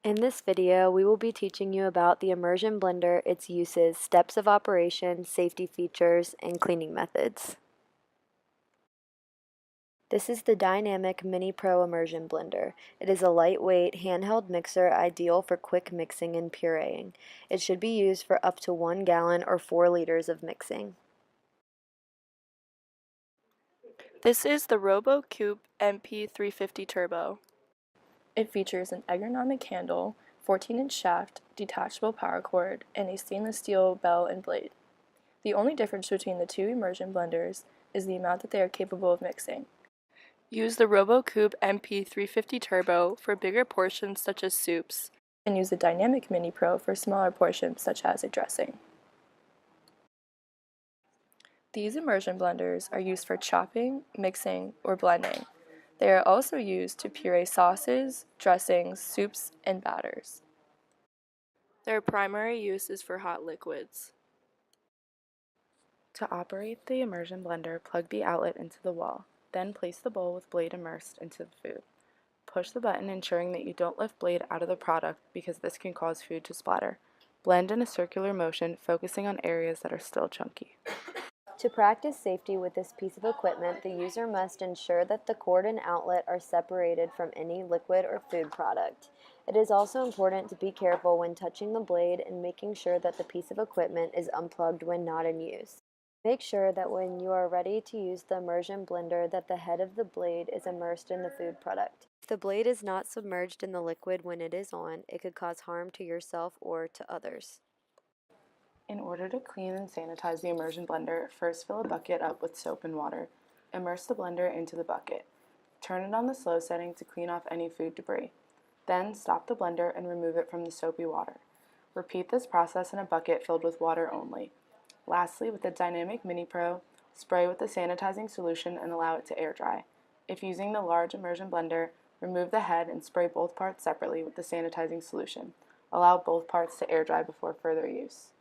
In this video, we will be teaching you about the Immersion Blender, its uses, steps of operation, safety features, and cleaning methods. This is the Dynamic Mini Pro Immersion Blender. It is a lightweight, handheld mixer ideal for quick mixing and pureeing. It should be used for up to 1 gallon or 4 liters of mixing. This is the RoboCube MP350 Turbo. It features an ergonomic handle, 14-inch shaft, detachable power cord, and a stainless steel bell and blade. The only difference between the two immersion blenders is the amount that they are capable of mixing. Use the RoboCube MP350 Turbo for bigger portions such as soups, and use the Dynamic Mini Pro for smaller portions such as a dressing. These immersion blenders are used for chopping, mixing, or blending. They are also used to puree sauces, dressings, soups, and batters. Their primary use is for hot liquids. To operate the immersion blender, plug the outlet into the wall. Then place the bowl with blade immersed into the food. Push the button, ensuring that you don't lift blade out of the product because this can cause food to splatter. Blend in a circular motion, focusing on areas that are still chunky. To practice safety with this piece of equipment, the user must ensure that the cord and outlet are separated from any liquid or food product. It is also important to be careful when touching the blade and making sure that the piece of equipment is unplugged when not in use. Make sure that when you are ready to use the immersion blender that the head of the blade is immersed in the food product. If the blade is not submerged in the liquid when it is on, it could cause harm to yourself or to others. In order to clean and sanitize the immersion blender, first fill a bucket up with soap and water. Immerse the blender into the bucket. Turn it on the slow setting to clean off any food debris. Then stop the blender and remove it from the soapy water. Repeat this process in a bucket filled with water only. Lastly, with the Dynamic Mini Pro, spray with the sanitizing solution and allow it to air dry. If using the large immersion blender, remove the head and spray both parts separately with the sanitizing solution. Allow both parts to air dry before further use.